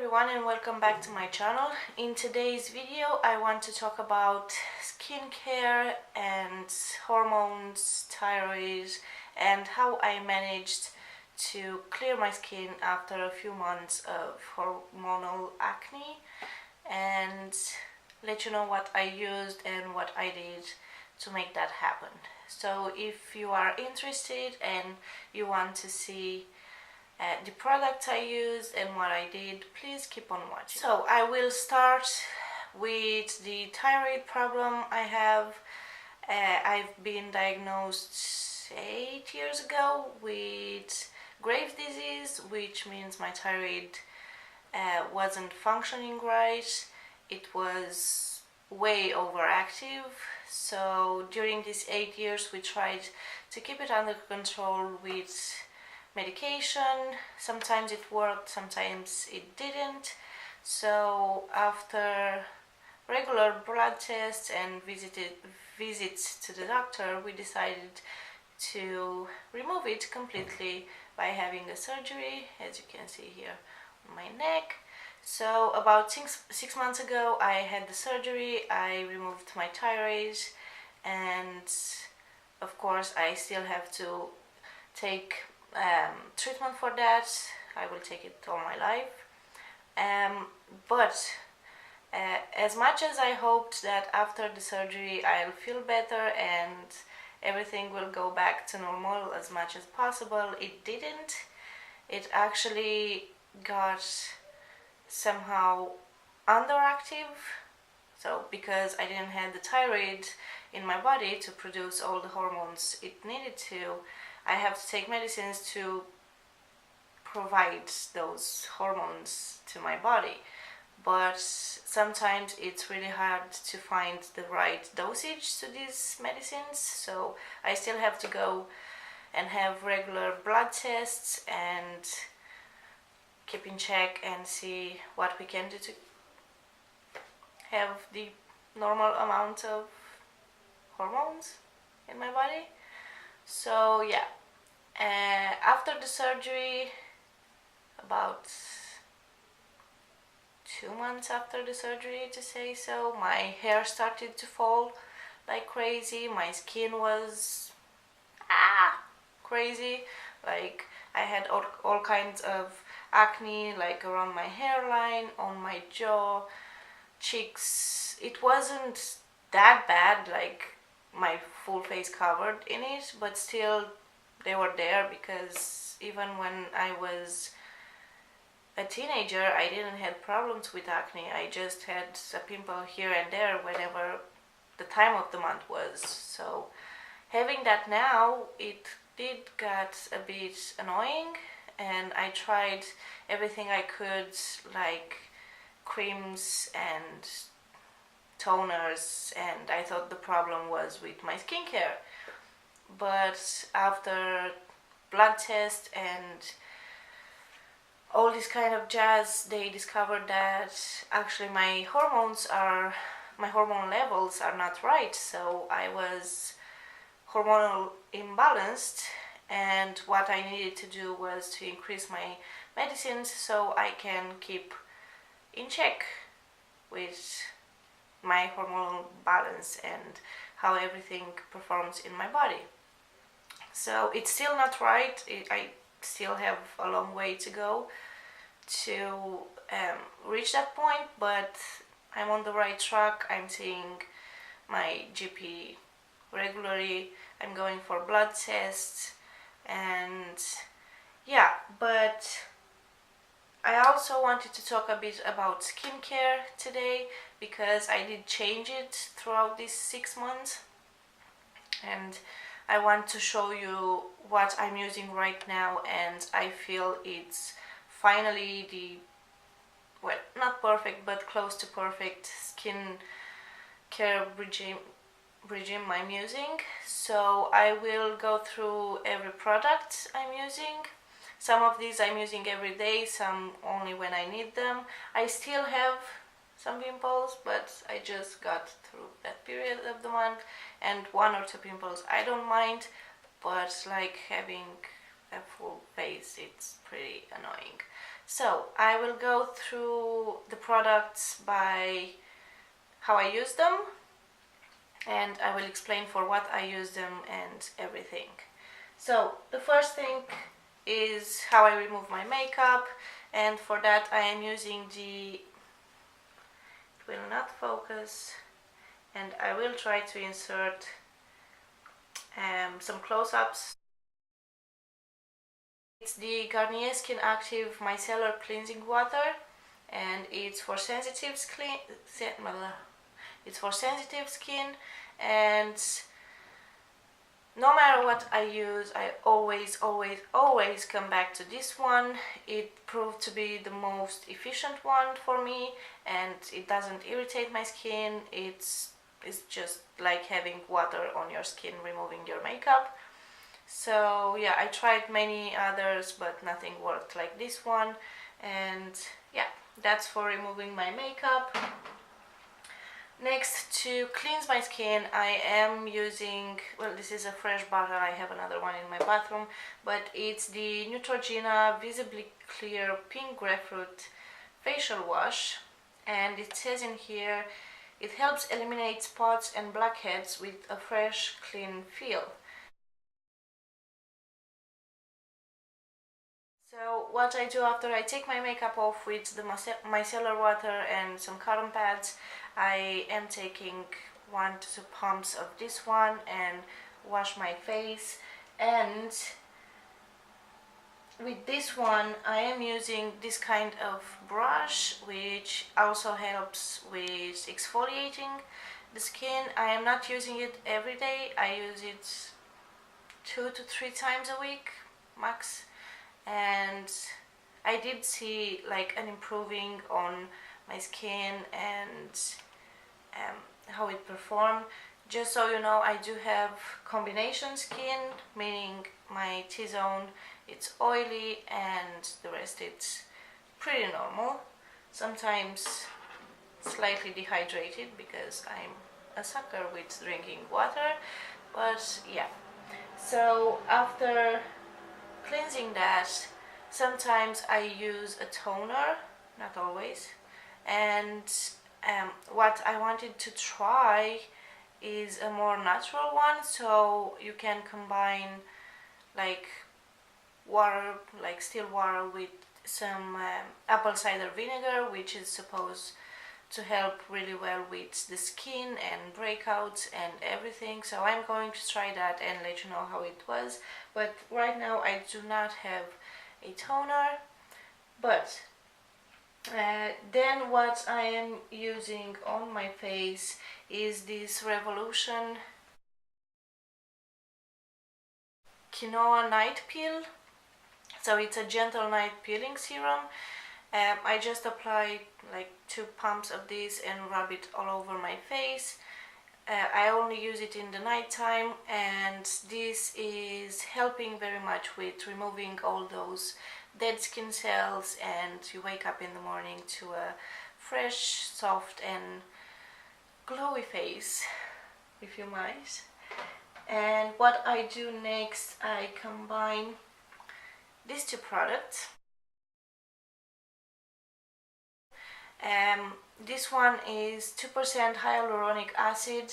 everyone and welcome back to my channel. In today's video I want to talk about skincare and hormones, thyroid, and how I managed to clear my skin after a few months of hormonal acne, and let you know what I used and what I did to make that happen. So if you are interested and you want to see the products I used and what I did, please keep on watching. So I will start with the thyroid problem I have. I've been diagnosed 8 years ago with Grape disease, which means my thyroid wasn't functioning right. It was way overactive. So during these 8 years we tried to keep it under control with medication. Sometimes it worked, sometimes it didn't. So after regular blood tests and visits to the doctor, we decided to remove it completely by having a surgery, as you can see here on my neck. So about six months ago I had the surgery. I removed my thyroid, and of course I still have to take treatment for that. I will take it all my life. But as much as I hoped that after the surgery I'll feel better and everything will go back to normal as much as possible, it didn't. It actually got somehow underactive. So because I didn't have the thyroid in my body to produce all the hormones it needed to, I have to take medicines to provide those hormones to my body. But sometimes it's really hard to find the right dosage to these medicines, so I still have to go and have regular blood tests and keep in check and see what we can do to have the normal amount of hormones in my body. So yeah, after the surgery, about 2 months after the surgery to say so, my hair started to fall like crazy. My skin was crazy. Like I had all kinds of acne, like around my hairline, on my jaw, cheeks. It wasn't that bad, like my full face covered in it, but still they were there, because even when I was a teenager I didn't have problems with acne. I just had a pimple here and there whenever the time of the month was. So having that now, it did get a bit annoying, and I tried everything I could, like creams and toners, and I thought the problem was with my skincare. But after blood test and all this kind of jazz, they discovered that actually my hormone levels are not right. So I was hormonal imbalanced, and what I needed to do was to increase my medicines so I can keep in check with my hormonal balance and how everything performs in my body. So it's still not right. I still have a long way to go to reach that point, but I'm on the right track. I'm seeing my GP regularly. I'm going for blood tests, and yeah. But I also wanted to talk a bit about skincare today, because I did change it throughout these 6 months, and I want to show you what I'm using right now, and I feel it's finally the, well, not perfect but close to perfect skin care regime I'm using. So I will go through every product I'm using. Some of these I'm using every day, some only when I need them. I still have some pimples, but I just got through that period of the month, and 1 or 2 pimples I don't mind, but like having a full face, it's pretty annoying. So I will go through the products by how I use them, and I will explain for what I use them and everything. So the first thing is how I remove my makeup, and for that I am using it will not focus, and I will try to insert some close-ups. It's the Garnier Skin Active Micellar Cleansing Water, and it's for sensitive skin. And no matter what I use, I always come back to this one. It proved to be the most efficient one for me, and it doesn't irritate my skin. It's just like having water on your skin, removing your makeup. So yeah, I tried many others, but nothing worked like this one. And yeah, that's for removing my makeup. Next, to cleanse my skin, I am using, well, this is a fresh bottle, I have another one in my bathroom, but it's the Neutrogena Visibly Clear Pink Grapefruit Facial Wash, and it says in here, it helps eliminate spots and blackheads with a fresh, clean feel. So what I do after I take my makeup off with the micellar water and some cotton pads, I am taking 1 to 2 pumps of this one and wash my face. And with this one I am using this kind of brush, which also helps with exfoliating the skin. I am not using it every day, I use it 2 to 3 times a week max, and I did see like an improving on my skin and how it performed. Just so you know, I do have combination skin, meaning my T-zone it's oily and the rest it's pretty normal. Sometimes slightly dehydrated because I'm a sucker with drinking water, but yeah. So after cleansing that, sometimes I use a toner, not always, and what I wanted to try is a more natural one, so you can combine like water, like still water, with some apple cider vinegar, which is supposed to help really well with the skin and breakouts and everything. So I'm going to try that and let you know how it was. But right now I do not have a toner. But then what I am using on my face is this Revolution Quinoa Night Peel. So it's a gentle night peeling serum. I just apply like 2 pumps of this and rub it all over my face. I only use it in the night time, and this is helping very much with removing all those dead skin cells, and you wake up in the morning to a fresh, soft and glowy face, if you might. And what I do next, I combine these 2 products. This one is 2% hyaluronic acid.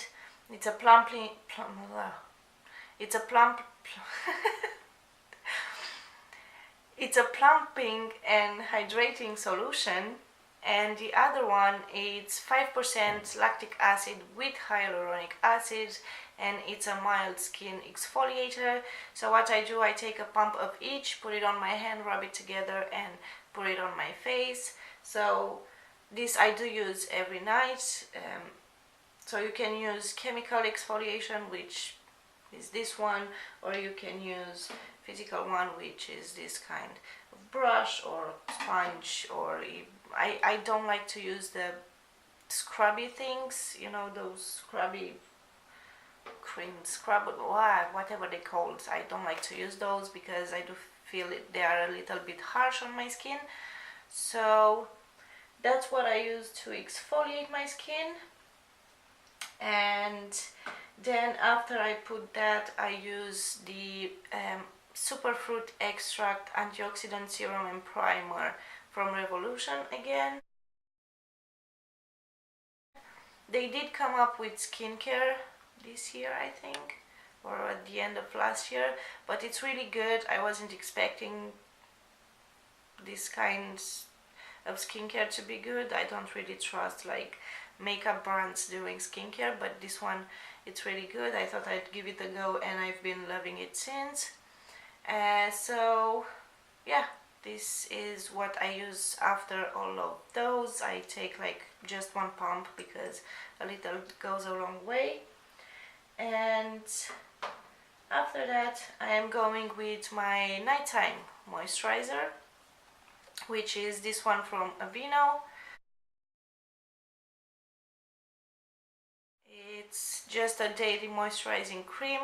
It's a it's a plumping and hydrating solution, and the other one is 5% lactic acid with hyaluronic acid, and it's a mild skin exfoliator. So what I do, I take a pump of each, put it on my hand, rub it together and put it on my face. So this I do use every night. So you can use chemical exfoliation, which is this one, or you can use physical one, which is this kind of brush or sponge, or I don't like to use the scrubby things, you know, those scrubby cream scrub, whatever they called. I don't like to use those because I do feel they are a little bit harsh on my skin. So that's what I use to exfoliate my skin. And then after I put that, I use the superfruit extract antioxidant serum and primer from Revolution again. They did come up with skincare this year, I think, or at the end of last year, but it's really good. I wasn't expecting these kinds of skincare to be good. I don't really trust like makeup brands doing skincare, but this one, it's really good. I thought I'd give it a go, and I've been loving it since. So yeah, this is what I use after all of those. I take like just one pump because a little goes a long way. And after that I am going with my nighttime moisturizer, which is this one from Aveeno. It's just a daily moisturizing cream.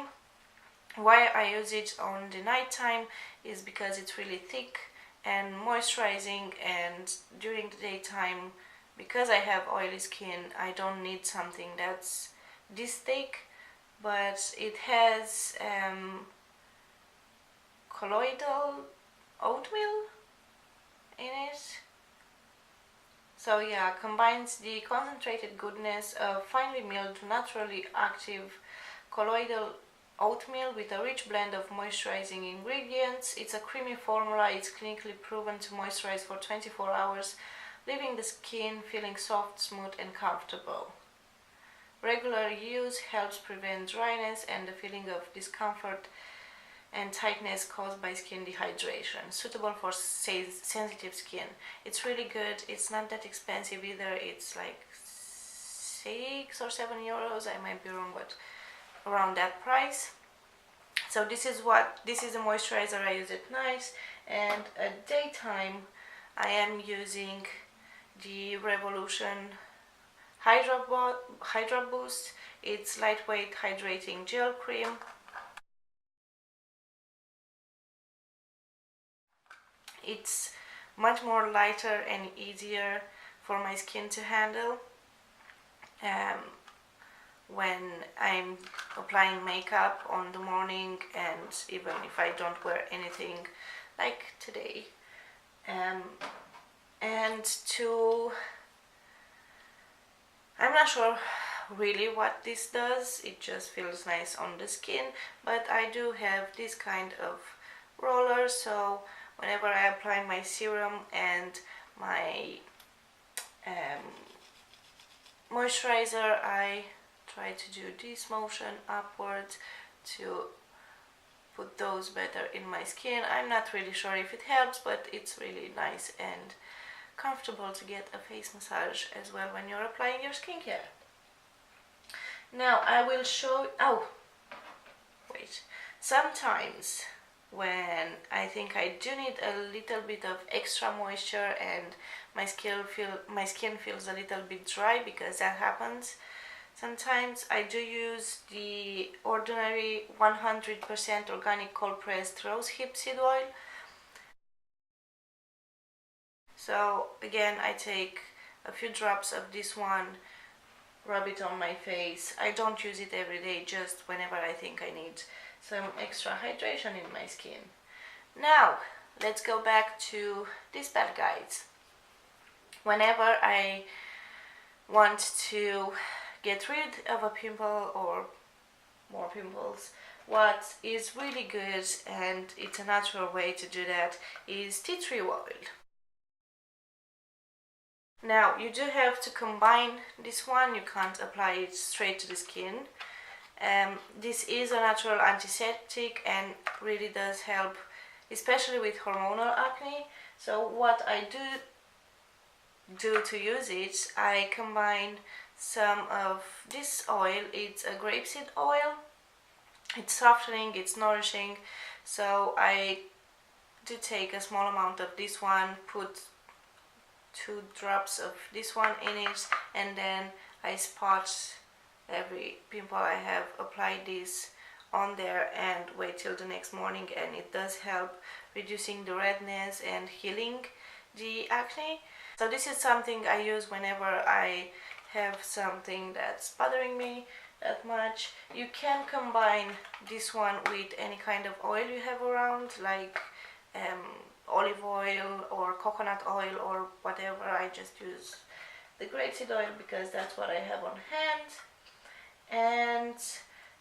Why I use it on the nighttime is because it's really thick and moisturizing, and during the daytime, because I have oily skin, I don't need something that's this thick, but it has colloidal oatmeal in it. So yeah, combines the concentrated goodness of finely milled, naturally active colloidal oatmeal with a rich blend of moisturizing ingredients. It's a creamy formula. It's clinically proven to moisturize for 24 hours, leaving the skin feeling soft, smooth and comfortable. Regular use helps prevent dryness and the feeling of discomfort and tightness caused by skin dehydration. Suitable for sensitive skin. It's really good. It's not that expensive either. It's like 6 or 7 euros. I might be wrong, but around that price. So this is the moisturizer I use at night, and at daytime I am using the Revolution Hydra Boost. It's lightweight hydrating gel cream. It's much more lighter and easier for my skin to handle when I'm applying makeup on the morning, and even if I don't wear anything like today. And I'm not sure really what this does. It just feels nice on the skin, but I do have this kind of roller, so whenever I apply my serum and my moisturizer, I try to do this motion upwards to put those better in my skin. I'm not really sure if it helps, but it's really nice and comfortable to get a face massage as well when you're applying your skincare. Now I will show, sometimes when I think I do need a little bit of extra moisture and my skin feels a little bit dry, because that happens sometimes, I do use the ordinary 100% organic cold pressed rose hip seed oil. So again, I take a few drops of this one, rub it on my face. I don't use it every day, just whenever I think I need some extra hydration in my skin. Now let's go back to these bad guys. Whenever I want to get rid of a pimple or more pimples, what is really good, and it's a natural way to do that, is tea tree oil. Now you do have to combine this one. You can't apply it straight to the skin. This is a natural antiseptic and really does help, especially with hormonal acne. So what I do to use it, I combine some of this oil. It's a grapeseed oil. It's softening, it's nourishing, so I do take a small amount of this one, put 2 drops of this one in it, and then I spot every pimple I have, apply this on there and wait till the next morning, and it does help reducing the redness and healing the acne. So this is something I use whenever I have something that's bothering me that much. You can combine this one with any kind of oil you have around, like olive oil or coconut oil or whatever. I just use the grapeseed oil because that's what I have on hand. And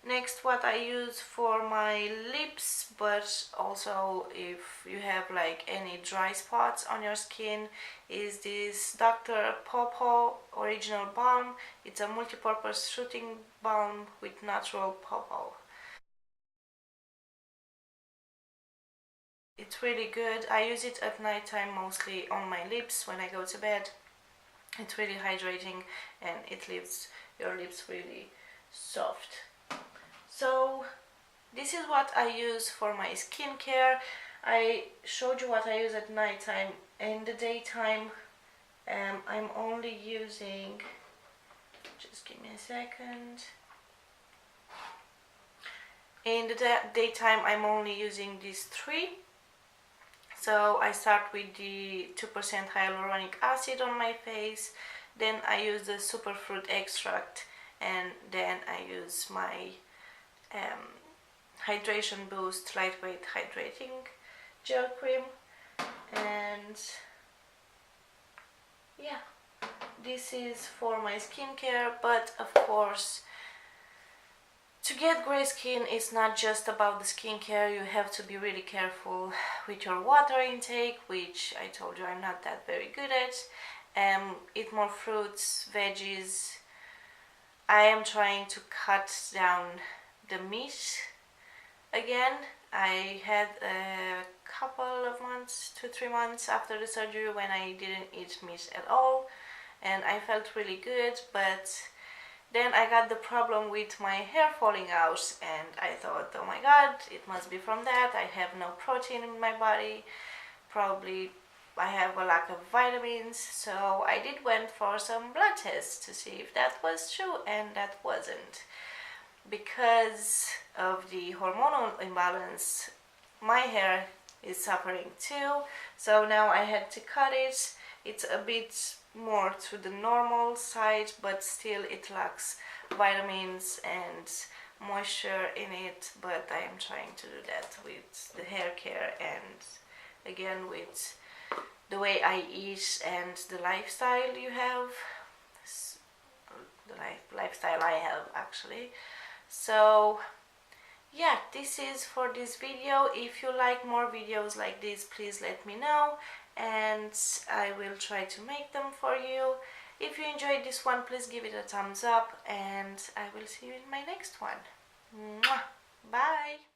next, what I use for my lips, but also if you have like any dry spots on your skin, is this Dr. Pawpaw Original Balm. It's a multi-purpose soothing balm with natural pawpaw. It's really good. I use it at night time, mostly on my lips when I go to bed. It's really hydrating and it leaves your lips really soft. So this is what I use for my skincare. I showed you what I use at night time. In the daytime, I'm only using, just give me a second. In the daytime, I'm only using these three. So I start with the 2% hyaluronic acid on my face, then I use the superfruit extract, and then I use my hydration boost lightweight hydrating gel cream. And yeah, this is for my skincare. But of course, to get great skin, it's not just about the skincare. You have to be really careful with your water intake, which I told you I'm not that very good at. Eat more fruits, veggies. I am trying to cut down the meat again. I had a couple of months, 2-3 months after the surgery when I didn't eat meat at all, and I felt really good. But then I got the problem with my hair falling out, and I thought, oh my god, it must be from that. I have no protein in my body, probably I have a lack of vitamins. So I did went for some blood tests to see if that was true, and that wasn't. Because of the hormonal imbalance, my hair is suffering too, so now I had to cut it. It's a bit more to the normal side, but still it lacks vitamins and moisture in it. But I am trying to do that with the hair care, and again with the way I eat and the lifestyle you have, the lifestyle I have actually. So yeah, this is for this video. If you like more videos like this, please let me know, and I will try to make them for you. If you enjoyed this one, please give it a thumbs up, and I will see you in my next one. Mwah! Bye!